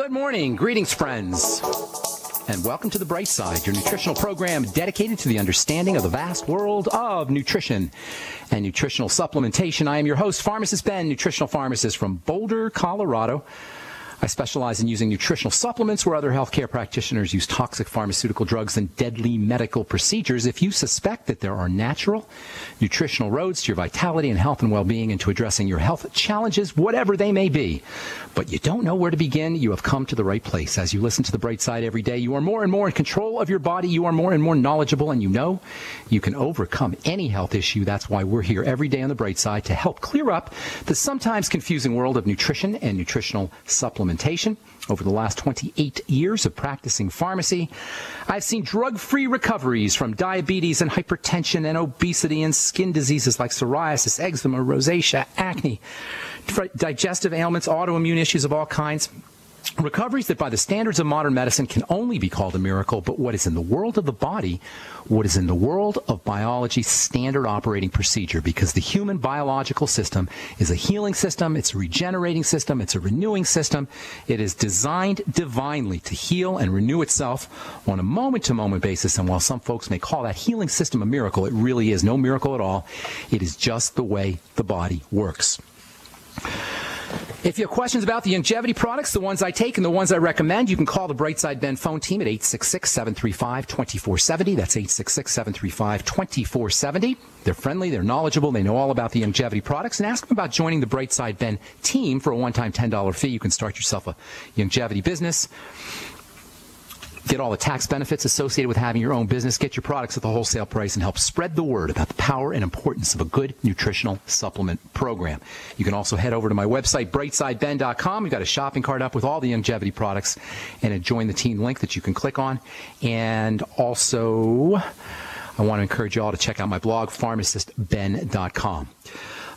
Good morning. Greetings, friends. And welcome to The Bright Side, your nutritional program dedicated to the understanding of the vast world of nutrition and nutritional supplementation. I am your host, Pharmacist Ben, nutritional pharmacist from Boulder, Colorado. I specialize in using nutritional supplements where other healthcare practitioners use toxic pharmaceutical drugs and deadly medical procedures. If you suspect that there are natural nutritional roads to your vitality and health and well-being and to addressing your health challenges, whatever they may be, but you don't know where to begin, you have come to the right place. As you listen to The Bright Side every day, you are more and more in control of your body. You are more and more knowledgeable, and you know you can overcome any health issue. That's why we're here every day on The Bright Side to help clear up the sometimes confusing world of nutrition and nutritional supplementation. Over the last 28 years of practicing pharmacy, I've seen drug-free recoveries from diabetes and hypertension and obesity and skin diseases like psoriasis, eczema, rosacea, acne, digestive ailments, autoimmune issues of all kinds. Recoveries that by the standards of modern medicine can only be called a miracle, but what is in the world of the body, what is in the world of biology, standard operating procedure, because the human biological system is a healing system, it's a regenerating system, it's a renewing system. It is designed divinely to heal and renew itself on a moment-to-moment basis, and while some folks may call that healing system a miracle, it really is no miracle at all. It is just the way the body works. If you have questions about the longevity products, the ones I take and the ones I recommend, you can call the Brightside Ben phone team at 866-735-2470. That's 866-735-2470. They're friendly, they're knowledgeable, they know all about the longevity products, and ask them about joining the Brightside Ben team for a one-time $10 fee. You can start yourself a longevity business. Get all the tax benefits associated with having your own business. Get your products at the wholesale price and help spread the word about the power and importance of a good nutritional supplement program. You can also head over to my website, brightsideben.com. We've got a shopping cart up with all the longevity products and a Join the Team link that you can click on. And also, I want to encourage you all to check out my blog, pharmacistben.com.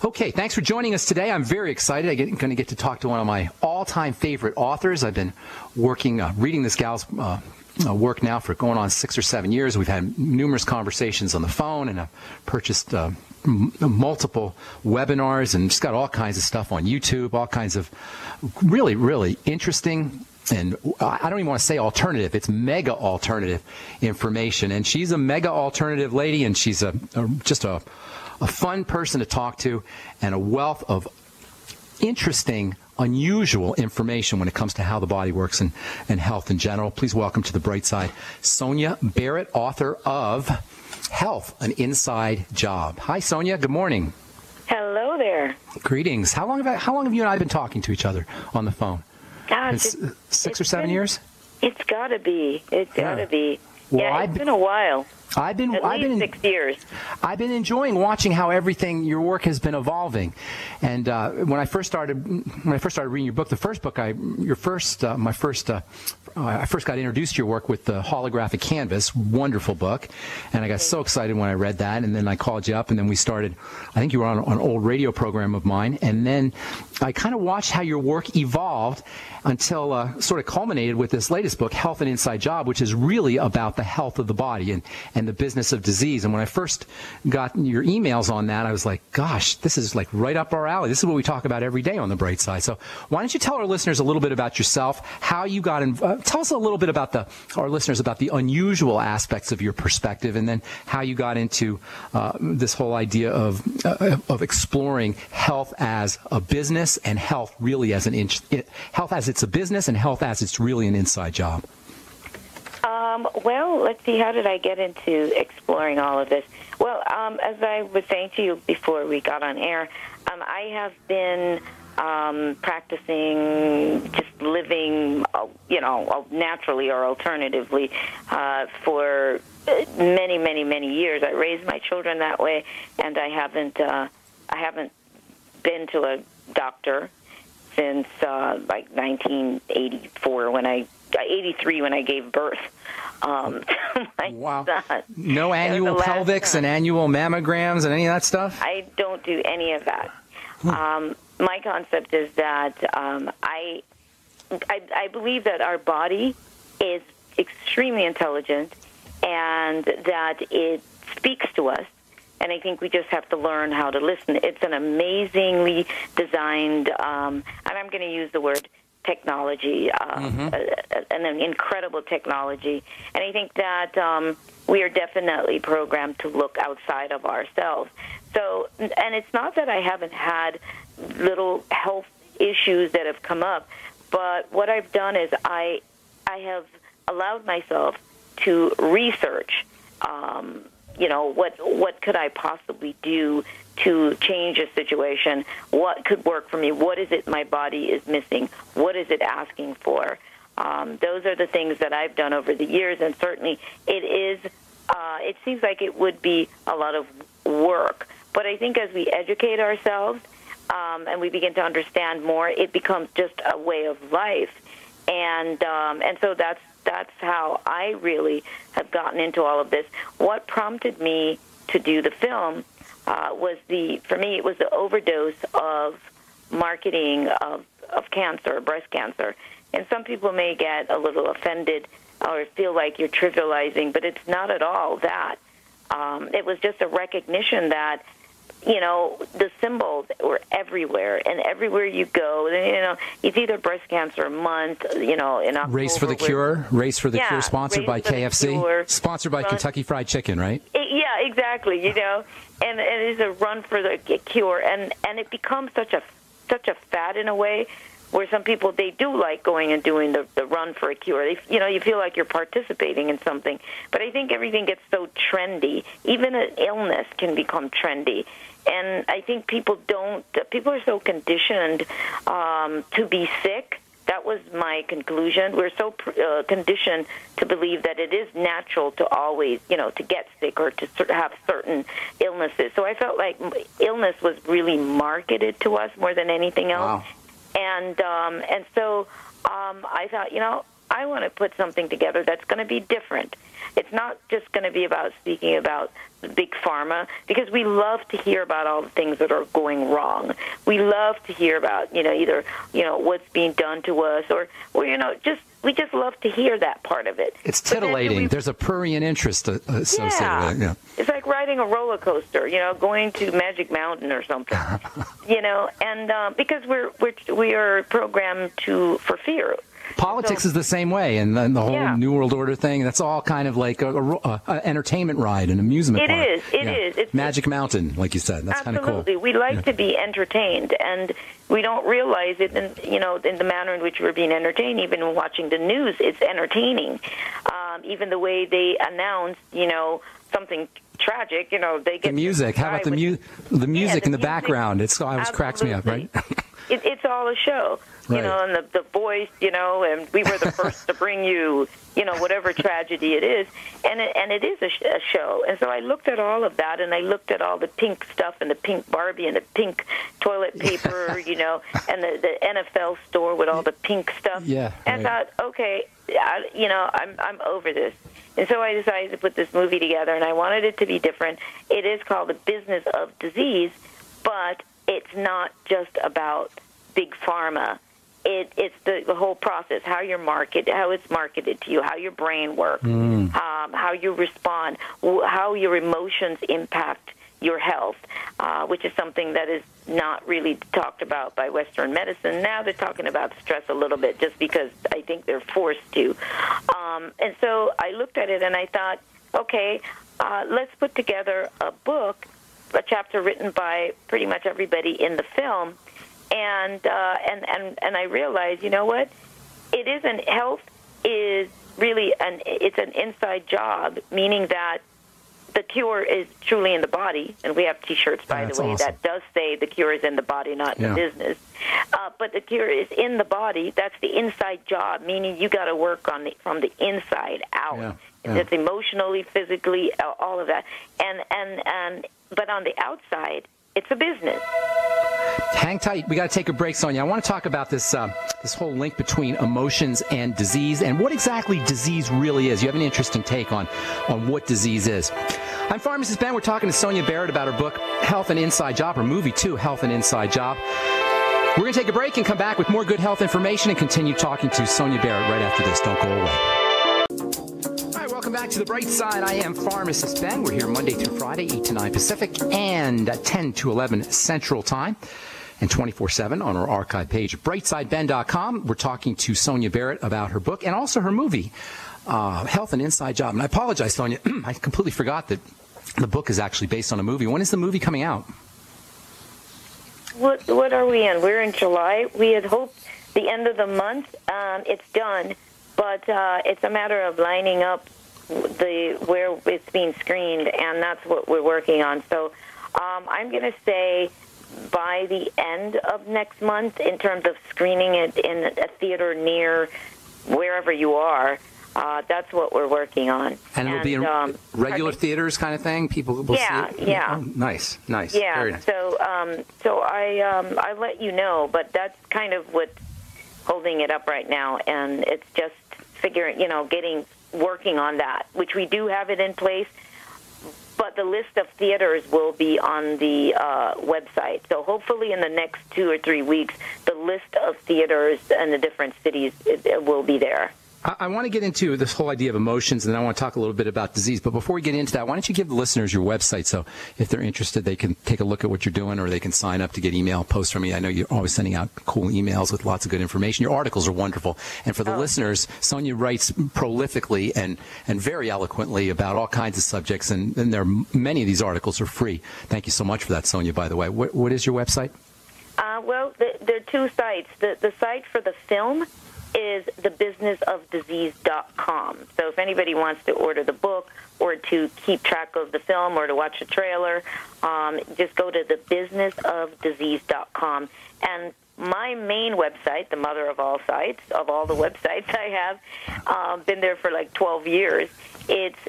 Okay, thanks for joining us today. I'm very excited. I'm going to get to talk to one of my all-time favorite authors. I've been reading this gal's work now for going on 6 or 7 years. We've had numerous conversations on the phone, and I've purchased multiple webinars and just got all kinds of stuff on YouTube, all kinds of really, really interesting, and I don't even want to say alternative. It's mega alternative information. And she's a mega alternative lady, and she's just a fun person to talk to, and a wealth of interesting, unusual information when it comes to how the body works and health in general. Please welcome to the Bright Side, Sonia Barrett, author of Health, An Inside Job. Hi, Sonia. Good morning. Hello there. Greetings. How long have you and I been talking to each other on the phone? Gosh, six or 7 years? It's got to be. It's got to be. Well, yeah, it's been a while. At least 6 years. I've been enjoying watching how your work has been evolving. And when I first started reading your book, I first got introduced to your work with the Holographic Canvas, wonderful book, and I got so excited when I read that. And then I called you up, and then we started. I think you were on an old radio program of mine, and then I kind of watched how your work evolved until sort of culminated with this latest book, Health, An Inside Job, which is really about the health of the body and the business of disease. And when I first got your emails on that, I was like, gosh, this is like right up our alley. This is what we talk about every day on The Bright Side. So why don't you tell our listeners a little bit about yourself, how you got involved. Tell us a little bit about our listeners about the unusual aspects of your perspective, and then how you got into this whole idea of exploring health as a business and health really as health as it's a business and health as it's really an inside job. Well, let's see. How did I get into exploring all of this? Well, as I was saying to you before we got on air, I have been practicing, just living, naturally or alternatively for many, many, many years. I raised my children that way, and I haven't been to a doctor since like 1984 83 when I gave birth. Wow. Son. No annual pelvics and annual mammograms and any of that stuff? I don't do any of that. My concept is that I believe that our body is extremely intelligent and that it speaks to us. And I think we just have to learn how to listen. It's an amazingly designed, and I'm going to use the word technology, an incredible technology. And I think that we are definitely programmed to look outside of ourselves. So, and it's not that I haven't had little health issues that have come up, but what I've done is I have allowed myself to research, what could I possibly do to change a situation? What could work for me? What is it my body is missing? What is it asking for? Those are the things that I've done over the years, and certainly it seems like it would be a lot of work. But I think as we educate ourselves and we begin to understand more, it becomes just a way of life. And so that's how I really have gotten into all of this. What prompted me to do the film for me, it was the overdose of marketing of cancer, breast cancer. And some people may get a little offended or feel like you're trivializing, but it's not at all that. It was just a recognition that, the symbols were everywhere, and everywhere you go, it's either breast cancer month, in October. Race for the Cure, Cure, sponsored by KFC, sponsored by Kentucky Fried Chicken, right? Yeah, exactly. And it is a run for the cure, and it becomes such a fad in a way, where some people, they do like going and doing the run for a cure. You feel like you're participating in something. But I think everything gets so trendy. Even an illness can become trendy. And I think people are so conditioned to be sick. That was my conclusion. We're so conditioned to believe that it is natural to always, to get sick or to have certain illnesses. So I felt like illness was really marketed to us more than anything else. Wow. And so I thought, I want to put something together that's going to be different. It's not just going to be about speaking about big pharma, because we love to hear about all the things that are going wrong. We love to hear about, either, what's being done to us or we just love to hear that part, of it. It's titillating. There's a prurient interest associated with it. Yeah. It's like riding a roller coaster, going to Magic Mountain or something, and because we are programmed for fear. Politics is the same way, and then the whole New World Order thing, that's all kind of like a entertainment ride, an amusement park. It is. It's Magic Mountain, like you said. That's kind of cool. Absolutely. We like to be entertained, and we don't realize it in the manner in which we're being entertained. Even when watching the news, it's entertaining. Even the way they announce, something tragic, they get the music. How about the music in the background? It always cracks me up, right? It's all a show. Right. And the voice, and we were the first to bring you, whatever tragedy it is. And it is a show. And so I looked at all of that, and I looked at all the pink stuff and the pink Barbie and the pink toilet paper, and the NFL store with all the pink stuff. Yeah. And I thought, okay, I'm over this. And so I decided to put this movie together, and I wanted it to be different. It is called The Business of Disease, but it's not just about big pharma. It's the whole process, how it's marketed to you, how your brain works, how you respond, how your emotions impact your health, which is something that is not really talked about by Western medicine. Now they're talking about stress a little bit, just because I think they're forced to. And so I looked at it and I thought, okay, let's put together a book, a chapter written by pretty much everybody in the film. And I realized, what? It isn't, health is really it's an inside job, meaning that the cure is truly in the body. And we have T-shirts, by the way, awesome. That does say the cure is in the body, not in the business. But the cure is in the body. That's the inside job, meaning you got to work from the inside out. Yeah. It's emotionally, physically, all of that. But on the outside, it's a business. Hang tight. We got to take a break, Sonia. I want to talk about this whole link between emotions and disease, and what exactly disease really is. You have an interesting take on what disease is. I'm Pharmacist Ben. We're talking to Sonia Barrett about her book, Health and Inside Job, or movie too, Health and Inside Job. We're going to take a break and come back with more good health information and continue talking to Sonia Barrett right after this. Don't go away. Welcome back to The Bright Side. I am Pharmacist Ben. We're here Monday through Friday, 8 to 9 Pacific and 10 to 11 Central Time. and 24/7 on our archive page at brightsideben.com. We're talking to Sonia Barrett about her book and also her movie, Health and Inside Job. And I apologize, Sonia, I completely forgot that the book is actually based on a movie. When is the movie coming out? What are we in? We're in July. We had hoped the end of the month. It's done, but it's a matter of lining up where it's being screened, and that's what we're working on. So I'm going to say by the end of next month, in terms of screening it in a theater near wherever you are. That's what we're working on. And it'll be in regular theaters kind of thing? People will see it? Yeah. Oh, nice. Yeah, very nice. So I let you know, but that's kind of what's holding it up right now, and it's just working on that, which we do have it in place, but the list of theaters will be on the website. So hopefully in the next 2 or 3 weeks, the list of theaters in the different cities it will be there. I want to get into this whole idea of emotions, and then I want to talk a little bit about disease. But before we get into that, why don't you give the listeners your website so if they're interested, they can take a look at what you're doing, or they can sign up to get email posts from you. I know you're always sending out cool emails with lots of good information. Your articles are wonderful. And for the listeners, Sonia writes prolifically and very eloquently about all kinds of subjects, and many of these articles are free. Thank you so much for that, Sonia, by the way. What is your website? Well, there are two sites. The site for the film is thebusinessofdisease.com. So if anybody wants to order the book or to keep track of the film or to watch the trailer, just go to thebusinessofdisease.com. And my main website, the mother of all sites, of all the websites I have, been there for like 12 years, it's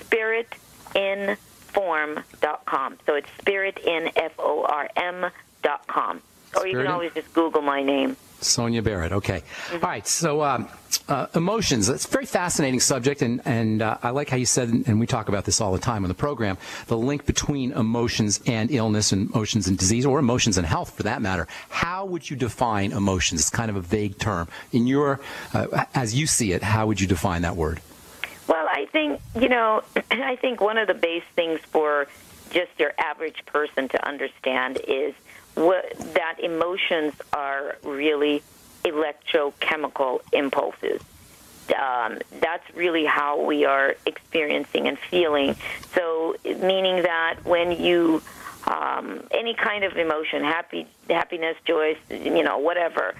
spiritinform.com. So it's spiritinform.com. Or you can always just Google my name. Sonia Barrett. Okay. All right. So emotions. It's a very fascinating subject, and I like how you said, and we talk about this all the time on the program, the link between emotions and illness, and emotions and disease, or emotions and health for that matter. How would you define emotions? It's kind of a vague term. In your, as you see it, how would you define that word? Well, I think one of the base things for just your average person to understand is that emotions are really electrochemical impulses. That's really how we are experiencing and feeling. So, meaning that when you, any kind of emotion, happiness, joy, whatever,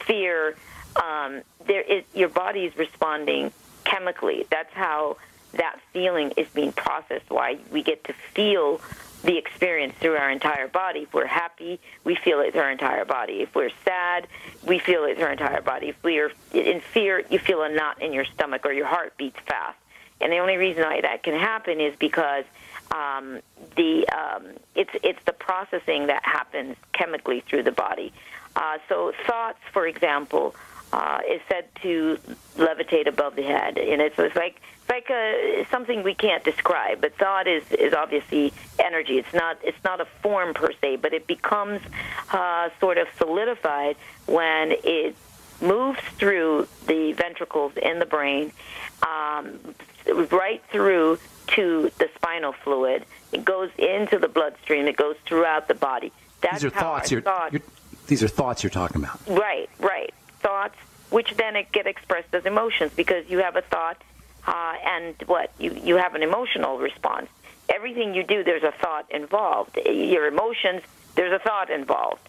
fear, your body is responding chemically. That's how that feeling is being processed. Why we get to feel the experience through our entire body. If we're happy, we feel it through our entire body. If we're sad, we feel it through our entire body. If we're in fear, you feel a knot in your stomach or your heart beats fast. And the only reason why that can happen is because it's the processing that happens chemically through the body. So thoughts, for example, is said to levitate above the head, and it's like something we can't describe. But thought is obviously energy. It's not a form per se, but it becomes sort of solidified when it moves through the ventricles in the brain, right through to the spinal fluid. It goes into the bloodstream. It goes throughout the body. That's these are thoughts. These are thoughts you're talking about. Right. Thoughts, which then get expressed as emotions, because you have a thought and you have an emotional response. Everything you do, there's a thought involved. Your emotions, there's a thought involved.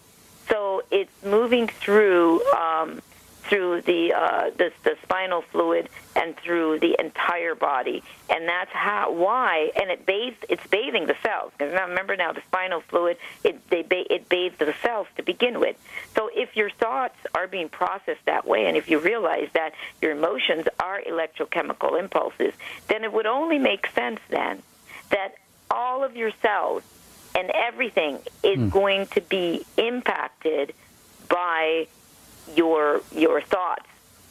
So it's moving through the spinal fluid and through the entire body, and that's why. And it's bathing the cells. Because remember now, the spinal fluid it bathes the cells to begin with. So if your thoughts are being processed that way, and if you realize that your emotions are electrochemical impulses, then it would only make sense then that all of your cells and everything is going to be impacted by your thoughts.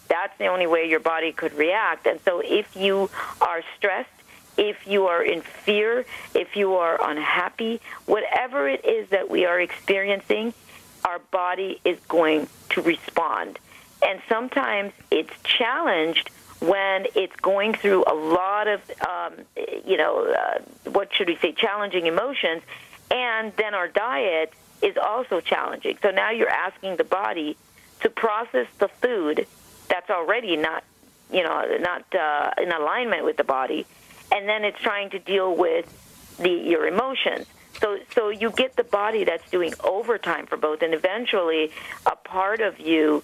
That's the only way your body could react. And so if you are stressed, if you are in fear, if you are unhappy, whatever it is that we are experiencing, our body is going to respond. And sometimes it's challenged when it's going through a lot of, challenging emotions, and then our diet is also challenging. So now you're asking the body to process the food that's already not in alignment with the body, and then it's trying to deal with your emotions. So you get the body that's doing overtime for both, and eventually a part of you,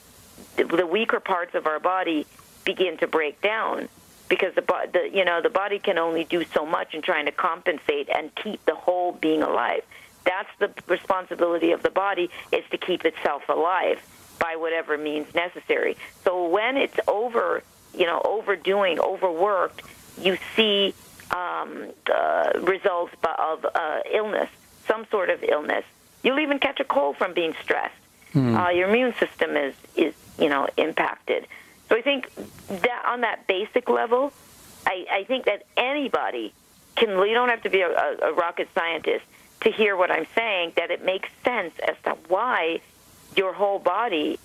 the weaker parts of our body, begin to break down because the body can only do so much in trying to compensate and keep the whole being alive. That's the responsibility of the body, is to keep itself alive by whatever means necessary. So when it's overdoing, overworked, you see results of illness, some sort of illness. You'll even catch a cold from being stressed. Your immune system is impacted. So I think that on that basic level, I think that anybody can. You don't have to be a rocket scientist to hear what I'm saying. That it makes sense as to why your whole body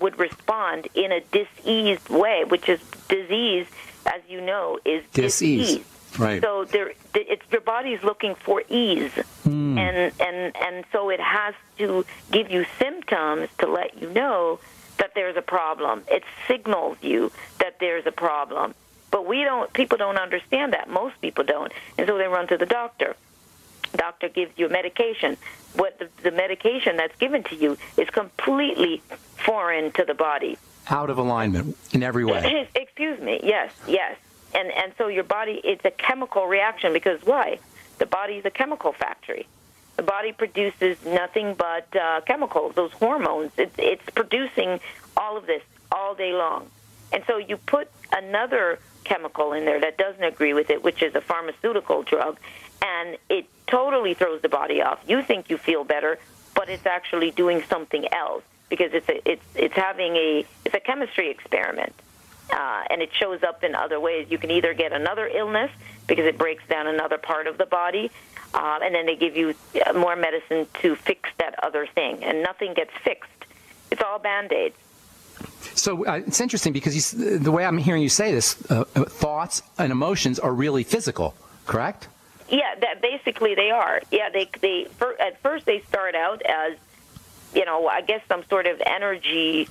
would respond in a diseased way, which is disease, as you know, is disease. Right. So your body's looking for ease, and so it has to give you symptoms to let you know that there's a problem. It signals you that there's a problem. But people don't understand that. Most people don't, and so they run to the doctor. Doctor gives you a medication. What the medication that's given to you is completely foreign to the body. Out of alignment in every way. Excuse me. Yes. And so your body, it's a chemical reaction, because why? The body is a chemical factory. The body produces nothing but chemicals, those hormones. It's producing all of this all day long. And so you put another chemical in there that doesn't agree with it, which is a pharmaceutical drug, and it totally throws the body off. You think you feel better, but it's actually doing something else, because it's a chemistry experiment. And it shows up in other ways. You can either get another illness because it breaks down another part of the body, and then they give you more medicine to fix that other thing, and nothing gets fixed. It's all Band-Aids. So it's interesting because the way I'm hearing you say this, thoughts and emotions are really physical, correct? Yeah, that basically they are. Yeah, at first they start out as, I guess some sort of energy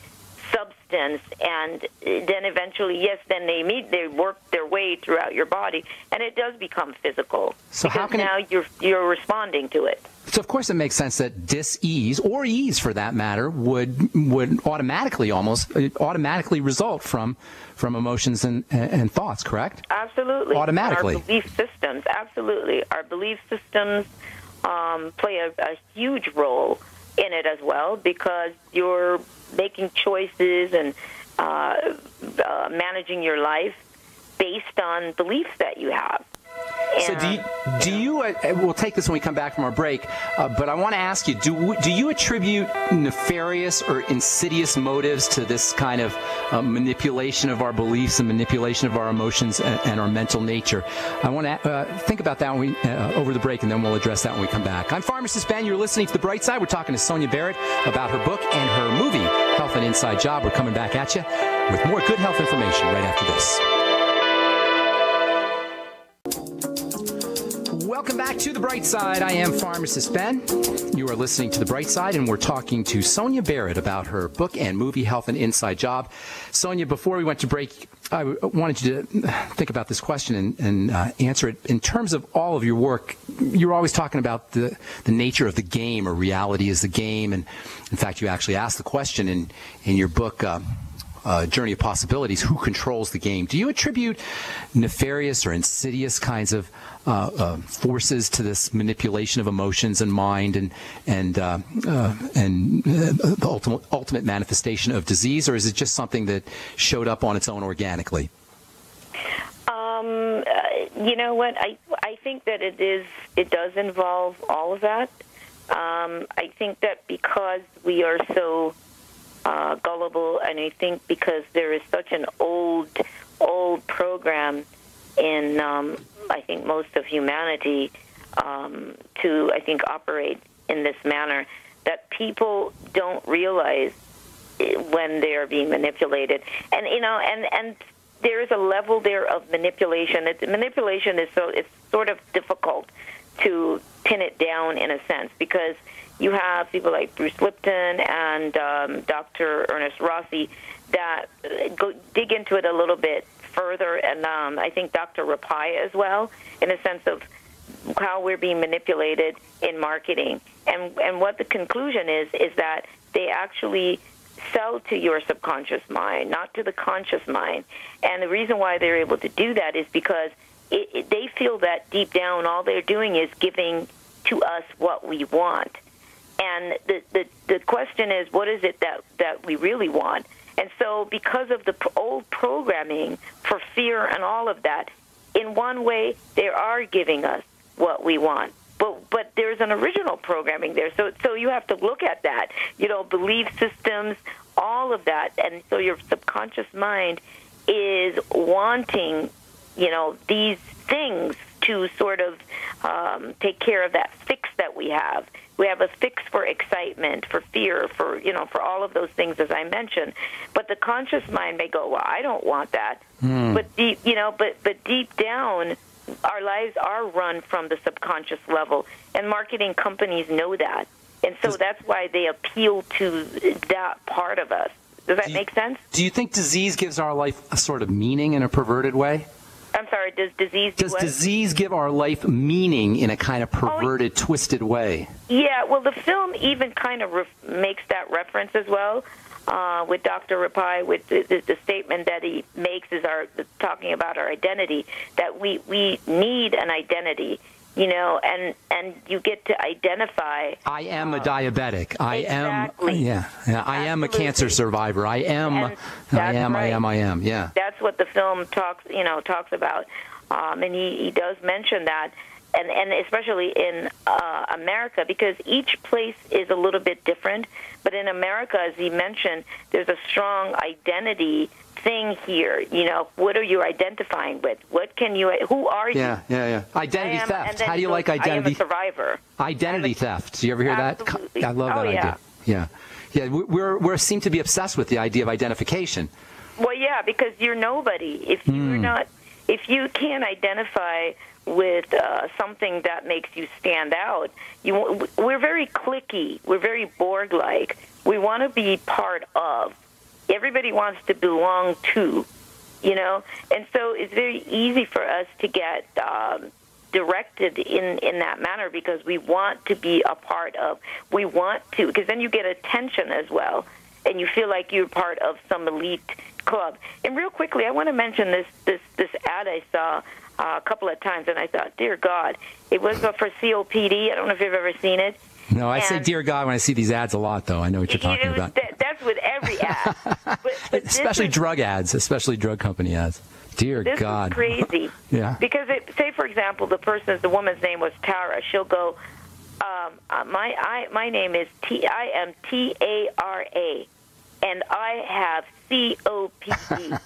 substance, and then eventually, yes, then they work their way throughout your body, and it does become physical. So because how can now you're responding to it. So of course it makes sense that dis-ease, or ease for that matter, would automatically result from emotions and thoughts, correct? Absolutely. Automatically. Our belief systems, absolutely. Our belief systems play a huge role in it as well, because you're making choices and managing your life based on beliefs that you have. So do you we'll take this when we come back from our break, but I want to ask you, do you attribute nefarious or insidious motives to this kind of manipulation of our beliefs and manipulation of our emotions and our mental nature? I want to think about that when over the break, and then we'll address that when we come back. I'm Pharmacist Ben. You're listening to The Bright Side. We're talking to Sonia Barrett about her book and her movie, Health and Inside Job. We're coming back at you with more good health information right after this. Welcome back to The Bright Side. I am Pharmacist Ben. You are listening to The Bright Side, and we're talking to Sonia Barrett about her book and movie, Health and Inside Job. Sonia, before we went to break, I wanted you to think about this question and answer it. In terms of all of your work, you're always talking about the nature of the game, or reality is the game. And in fact, you actually asked the question in your book, Journey of Possibilities, who controls the game? Do you attribute nefarious or insidious kinds of forces to this manipulation of emotions and mind and the ultimate manifestation of disease, or is it just something that showed up on its own organically? You know what? I think that it does involve all of that. I think that because we are so gullible, and I think because there is such an old program in I think most of humanity to, I think, operate in this manner, that people don't realize when they are being manipulated. And and there is a level there of manipulation. Manipulation is it's sort of difficult to pin it down in a sense, because you have people like Bruce Lipton and Dr. Ernest Rossi that dig into it a little bit further, and I think Dr. Rapai as well, in a sense of how we're being manipulated in marketing. And what the conclusion is that they actually sell to your subconscious mind, not to the conscious mind. And the reason why they're able to do that is because they feel that deep down all they're doing is giving to us what we want. And the question is, what is it that we really want? And so because of the old programming for fear and all of that, in one way, they are giving us what we want. But there's an original programming there. So you have to look at that, belief systems, all of that. And so your subconscious mind is wanting, these things to sort of take care of that fix that we have. We have a fix for excitement, for fear, for all of those things, as I mentioned. But the conscious mind may go, well, I don't want that. But deep down, our lives are run from the subconscious level, and marketing companies know that. And so that's why they appeal to that part of us. Does that make sense? Do you think disease gives our life a sort of meaning in a perverted way? I'm sorry, does disease give our life meaning in a kind of perverted, twisted way? Yeah, well, the film even kind of makes that reference as well. With Dr. Rapai, with the statement that he makes is talking about our identity, that we need an identity, and you get to identify. I am a diabetic. I am a cancer survivor. I am. Yeah. That's what the film talks about, and he does mention that. And especially in America, because each place is a little bit different. But in America, as he mentioned, there's a strong identity thing here. What are you identifying with? Who are you? Yeah. Identity theft. How do you like identity? I am a survivor. Identity theft. Do you ever hear Absolutely. that? I love that idea. Yeah. We seem to be obsessed with the idea of identification. Well, yeah, because you're nobody. If you can't identify with something that makes you stand out, we're very cliquey. We're very Borg-like. We want to be part of. Everybody wants to belong to, And so it's very easy for us to get directed in that manner because we want to be a part of. We want to, because then you get attention as well, and you feel like you're part of some elite club. And real quickly, I want to mention this ad I saw a couple of times, and I thought, dear God, it was for COPD. I don't know if you've ever seen it. No, I say dear God when I see these ads a lot, though. I know what you're talking about. That's with every ad. But especially drug ads, especially drug company ads. Dear God. This is crazy. Yeah. Because, say, for example, the woman's name was Tara. She'll go, my name is I am Tara, and I have COPD.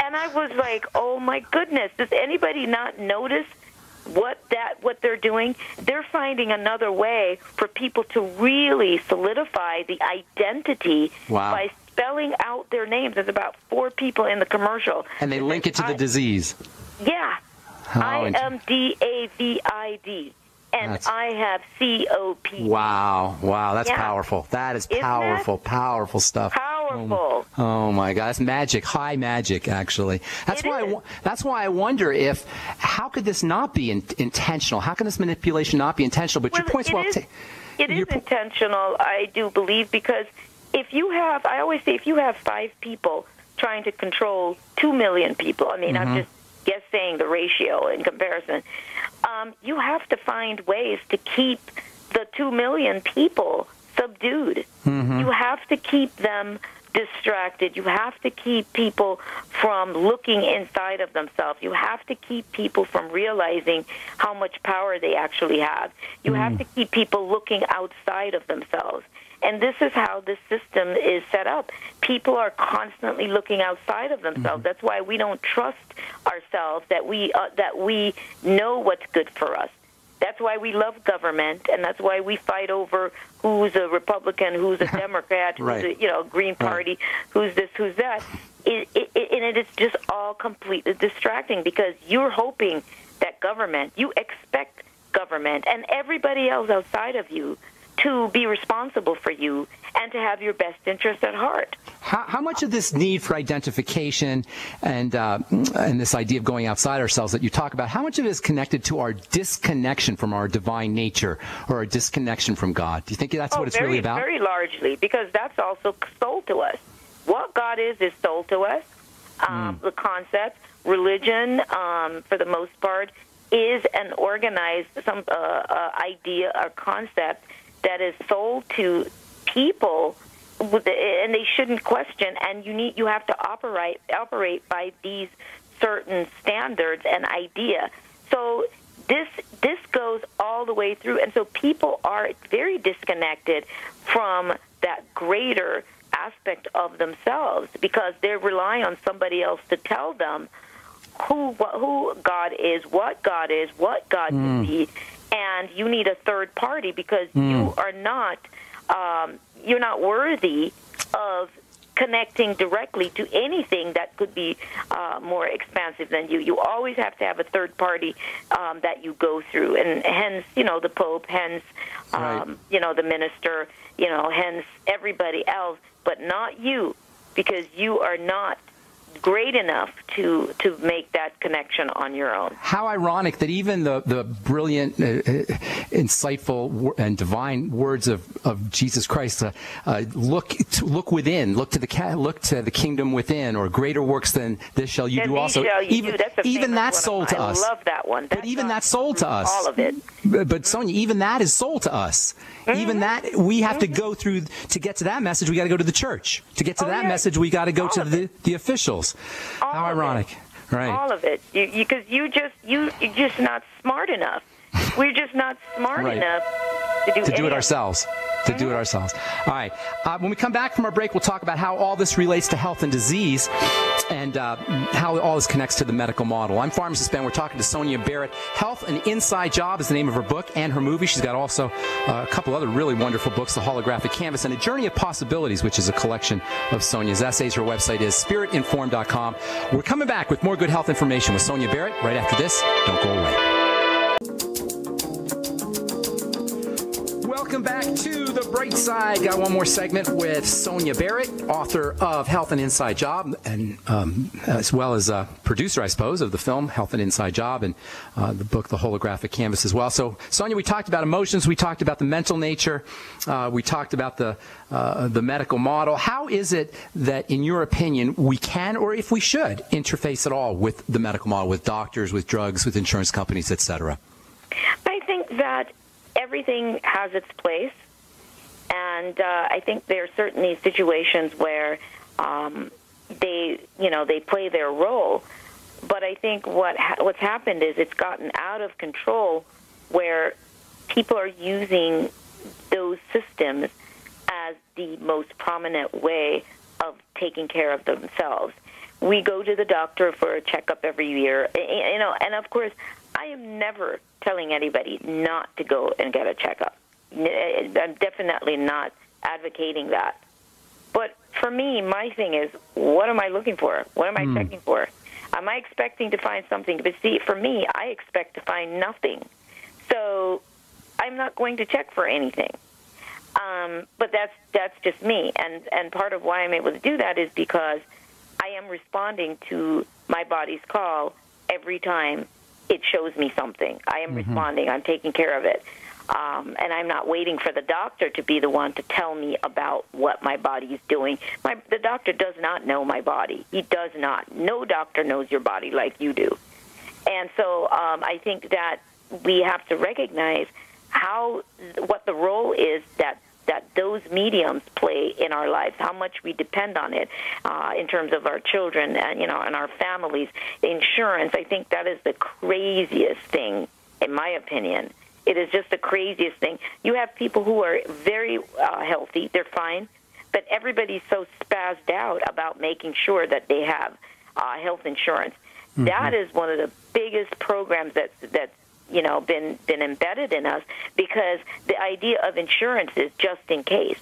And I was like, oh, my goodness, does anybody not notice what they're doing? They're finding another way for people to really solidify the identity by spelling out their names. There's about 4 people in the commercial. And they link it to the disease. Yeah. I am DAVID. And I have COPD. Wow, that's powerful. That is powerful stuff. Powerful. Oh my God, that's magic, high magic, actually. That's why I wonder how could this not be intentional? How can this manipulation not be intentional? But your point's well taken. It is intentional, I do believe, because I always say, if you have 5 people trying to control 2 million people, I mean, I'm just saying the ratio in comparison, you have to find ways to keep the 2 million people subdued. You have to keep them distracted. You have to keep people from looking inside of themselves. You have to keep people from realizing how much power they actually have. You have to keep people looking outside of themselves. And this is how this system is set up. People are constantly looking outside of themselves. That's why we don't trust ourselves, that we know what's good for us. That's why we love government, and that's why we fight over who's a Republican, who's a Democrat, who's a Green Party, who's this, who's that. And it is just all completely distracting because you're hoping that government, you expect government and everybody else outside of you to be responsible for you and to have your best interest at heart. How much of this need for identification and this idea of going outside ourselves that you talk about, how much of it is connected to our disconnection from our divine nature or our disconnection from God? Do you think that's what it's really about? Very largely, because that's also sold to us. What God is sold to us. The concept, religion, for the most part, is an organized idea or concept that is sold to people, and they shouldn't question. And you have to operate by these certain standards and idea. So this goes all the way through, and so people are very disconnected from that greater aspect of themselves because they're relying on somebody else to tell them who God is, what God can be, and you need a third party because you are not you're not worthy of connecting directly to anything that could be more expansive than you. You always have to have a third party that you go through, and hence, the Pope, hence, the minister, hence everybody else, but not you, because you are not great enough to make that connection on your own. How ironic that even the brilliant, insightful, and divine words of Jesus Christ, look within, look to the kingdom within, or greater works than this shall you do also. Even that's sold to us. I love that one. But even that's sold to us. All of it. But Sonia, even that is sold to us. Even that we have to go through to get to that message. We got to go to the church. To get to that message, we got to go to the officials. How ironic, right? All of it, because you're just not smart enough. We're just not smart enough to do it ourselves. To do it ourselves. All right. When we come back from our break, we'll talk about how all this relates to health and disease and how all this connects to the medical model. I'm Pharmacist Ben. We're talking to Sonia Barrett. Health, an Inside Job is the name of her book and her movie. She's got also a couple other really wonderful books, The Holographic Canvas and A Journey of Possibilities, which is a collection of Sonia's essays. Her website is spiritinformed.com. We're coming back with more good health information with Sonia Barrett right after this. Don't go away. Welcome back to The Bright Side. Got one more segment with Sonia Barrett, author of Health, an Inside Job, and as well as producer, I suppose, of the film Health, an Inside Job, and the book The Holographic Canvas as well. So, Sonia, we talked about emotions, we talked about the mental nature, we talked about the medical model. How is it that, in your opinion, we can, or if we should, interface at all with the medical model, with doctors, with drugs, with insurance companies, etc.? I think that everything has its place, and I think there are certainly situations where they play their role. But I think what's happened is it's gotten out of control, where people are using those systems as the most prominent way of taking care of themselves. We go to the doctor for a checkup every year, and of course, I am never telling anybody not to go and get a checkup. I'm definitely not advocating that. But for me, my thing is, what am I looking for? What am I checking for? Am I expecting to find something? But see, for me, I expect to find nothing. So I'm not going to check for anything. But that's just me. And part of why I'm able to do that is because I am responding to my body's call every time it shows me something. I am responding. I'm taking care of it. And I'm not waiting for the doctor to be the one to tell me about what my body is doing. The doctor does not know my body. He does not. No doctor knows your body like you do. And so I think that we have to recognize what the role is that those mediums play in our lives, how much we depend on it in terms of our children and our families. Insurance, I think that is the craziest thing, in my opinion. It is just the craziest thing. You have people who are very healthy, they're fine, but everybody's so spazzed out about making sure that they have health insurance. That is one of the biggest programs that's been embedded in us, because the idea of insurance is just in case.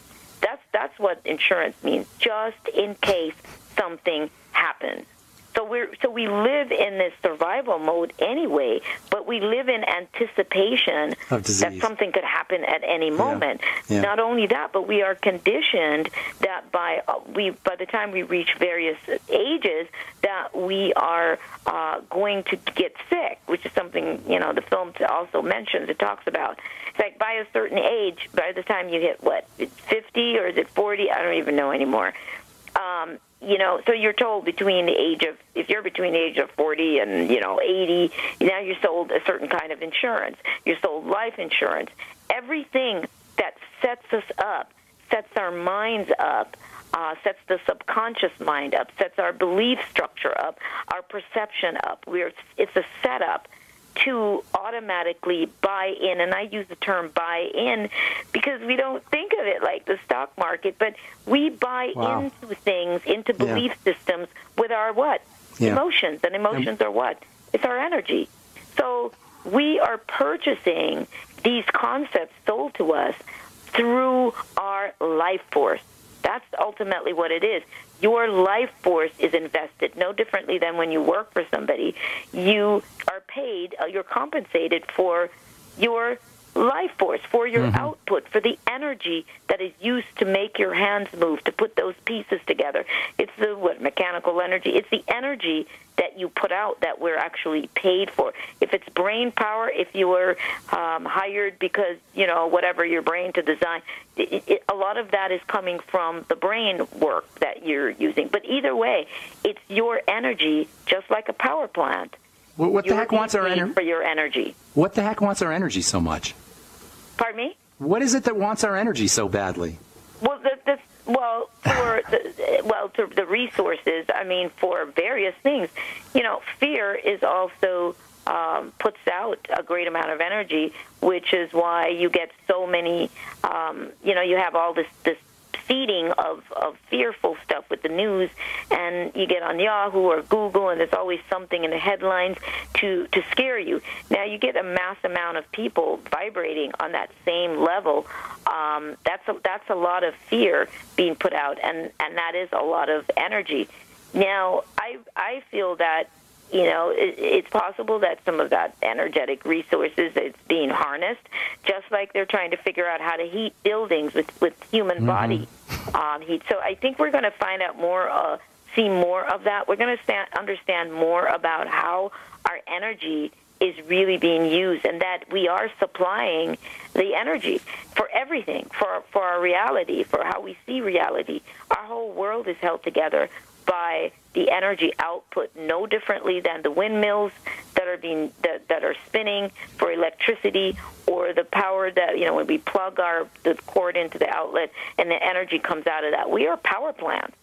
That's what insurance means, just in case something happens. So we live in this survival mode anyway, but we live in anticipation that something could happen at any moment. Yeah. Not only that, but we are conditioned that by the time we reach various ages, that we are going to get sick, which is something the film also mentions. It talks about. It's like by a certain age, by the time you hit 50 or is it 40? I don't even know anymore. So you're told if you're between the age of 40 and 80, now you're sold a certain kind of insurance. You're sold life insurance. Everything that sets us up, sets our minds up, sets the subconscious mind up, sets our belief structure up, our perception up. It's a setup to automatically buy in, and I use the term buy in because we don't think of it like the stock market, but we buy into things, into belief systems with our what? Emotions, and emotions are what? It's our energy. So we are purchasing these concepts sold to us through our life force. That's ultimately what it is. Your life force is invested no differently than when you work for somebody. You are paid, you're compensated for your life force, for your output, for the energy that is used to make your hands move, to put those pieces together. It's the mechanical energy. It's the energy that you put out that we're actually paid for. If it's brain power, if you were hired because, whatever your brain to design, a lot of that is coming from the brain work that you're using. But either way, it's your energy, just like a power plant. What the heck wants our energy? For your energy. What the heck wants our energy so much? Pardon me? What is it that wants our energy so badly? Well, for the resources, for various things. Fear is also puts out a great amount of energy, which is why you get so many, you have all this feeding of fearful stuff with the news, and you get on Yahoo or Google, and there's always something in the headlines to scare you. Now you get a mass amount of people vibrating on that same level. That's a lot of fear being put out, and that is a lot of energy. Now I feel that it's possible that some of that energetic resources is being harnessed, just like they're trying to figure out how to heat buildings with human body heat. So I think we're going to find out more, see more of that. We're going to understand more about how our energy is really being used, and that we are supplying the energy for everything, for our reality, for how we see reality. Our whole world is held together by the energy output, no differently than the windmills that are spinning for electricity, or the power that when we plug the cord into the outlet and the energy comes out of that. We are power plants.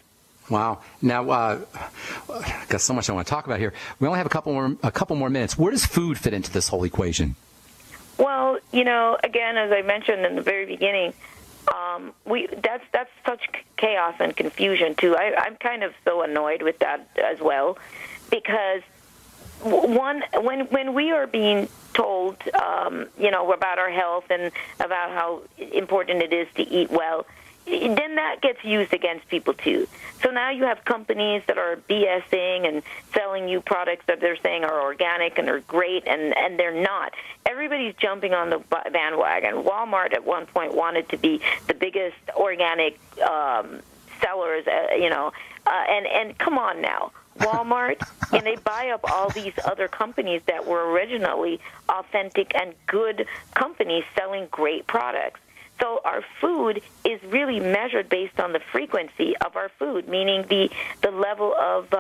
Wow. Now, I've got so much I want to talk about here. We only have a couple more minutes. Where does food fit into this whole equation? Well, again, as I mentioned in the very beginning, that's such chaos and confusion too. I'm kind of so annoyed with that as well, because when we are being told, about our health and about how important it is to eat well, then that gets used against people too. So now you have companies that are BSing and selling you products that they're saying are organic and are great, and they're not. Everybody's jumping on the bandwagon. Walmart at one point wanted to be the biggest organic sellers, and come on now. Walmart, and they buy up all these other companies that were originally authentic and good companies selling great products. So our food is really measured based on the frequency of our food, meaning the level of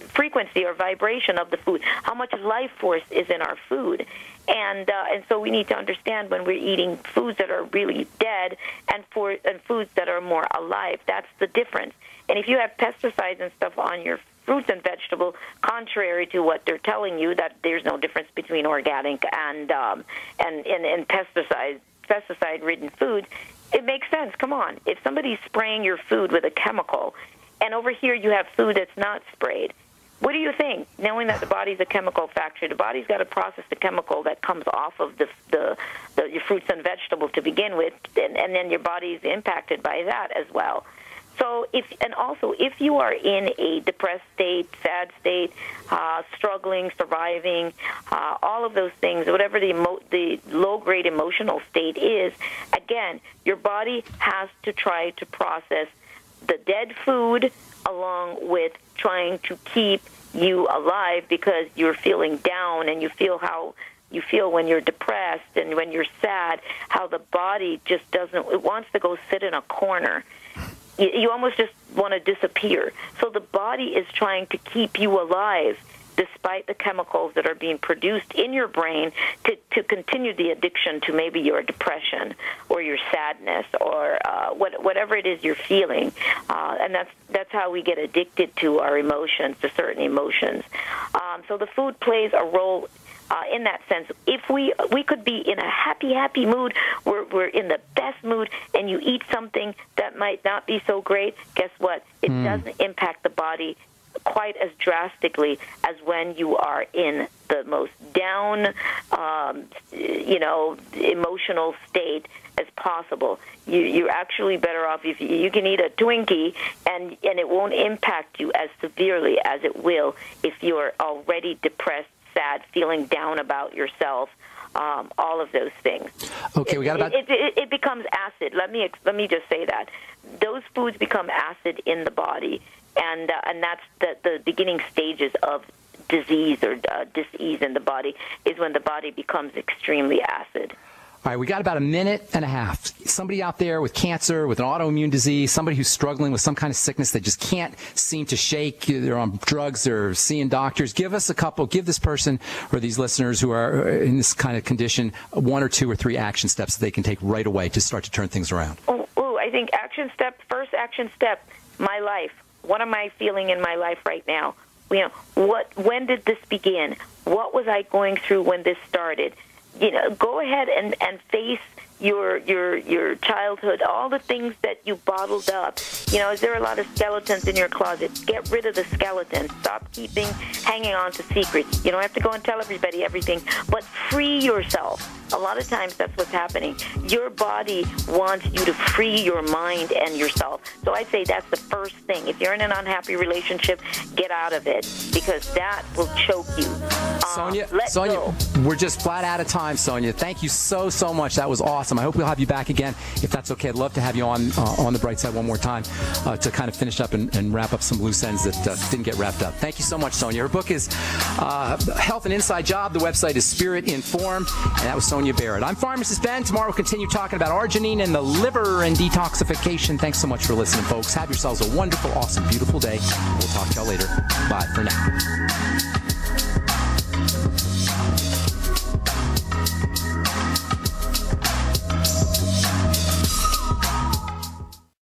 frequency or vibration of the food, how much life force is in our food. And so we need to understand when we're eating foods that are really dead and foods that are more alive. That's the difference. And if you have pesticides and stuff on your fruits and vegetables, contrary to what they're telling you, that there's no difference between organic and pesticide-ridden foods, it makes sense. Come on. If somebody's spraying your food with a chemical, and over here you have food that's not sprayed, what do you think? Knowing that the body's a chemical factory, the body's got to process the chemical that comes off of your fruits and vegetables to begin with, and then your body's impacted by that as well. So if you are in a depressed state, sad state, struggling, surviving, all of those things, whatever the low-grade emotional state is, again, your body has to try to process the dead food along with trying to keep you alive because you're feeling down, and you feel how you feel when you're depressed and when you're sad, how the body just it wants to go sit in a corner. You almost just want to disappear. So the body is trying to keep you alive despite the chemicals that are being produced in your brain to continue the addiction to maybe your depression or your sadness or whatever it is you're feeling. And that's how we get addicted to our emotions, to certain emotions. So the food plays a role in that sense. If we could be in a happy mood, we're in the best mood, and you eat something that might not be so great, guess what? It doesn't impact the body quite as drastically as when you are in the most down, emotional state as possible. You're actually better off if you can eat a Twinkie and it won't impact you as severely as it will if you're already depressed, sad, feeling down about yourself, all of those things. Okay, we got about... It becomes acid. Let me just say that. Those foods become acid in the body, and that's the beginning stages of disease or dis-ease in the body is when the body becomes extremely acid. All right, we got about a minute and a half. Somebody out there with cancer, with an autoimmune disease, somebody who's struggling with some kind of sickness they just can't seem to shake. They're on drugs, they're seeing doctors. Give this person or these listeners who are in this kind of condition 1 or 2 or 3 action steps that they can take right away to start to turn things around. I think first action step, my life. What am I feeling in my life right now? When did this begin? What was I going through when this started? Go ahead and face your childhood, all the things that you bottled up. Is there a lot of skeletons in your closet? Get rid of the skeletons. Stop hanging on to secrets. You don't have to go and tell everybody everything, but free yourself. A lot of times that's what's happening. Your body wants you to free your mind and yourself. So I'd say that's the first thing. If you're in an unhappy relationship, get out of it, because that will choke you. Sonia, go. We're just flat out of time, Sonia. Thank you so much. That was awesome. I hope we'll have you back again. If that's okay, I'd love to have you on the bright side one more time to kind of finish up and wrap up some loose ends that didn't get wrapped up. Thank you so much, Sonia. Her book is Health and Inside Job. The website is Spirit Informed, and that was Sonia Barrett. I'm Pharmacist Ben. Tomorrow we'll continue talking about arginine and the liver and detoxification. Thanks so much for listening, folks. Have yourselves a wonderful, awesome, beautiful day. We'll talk to y'all later. Bye for now.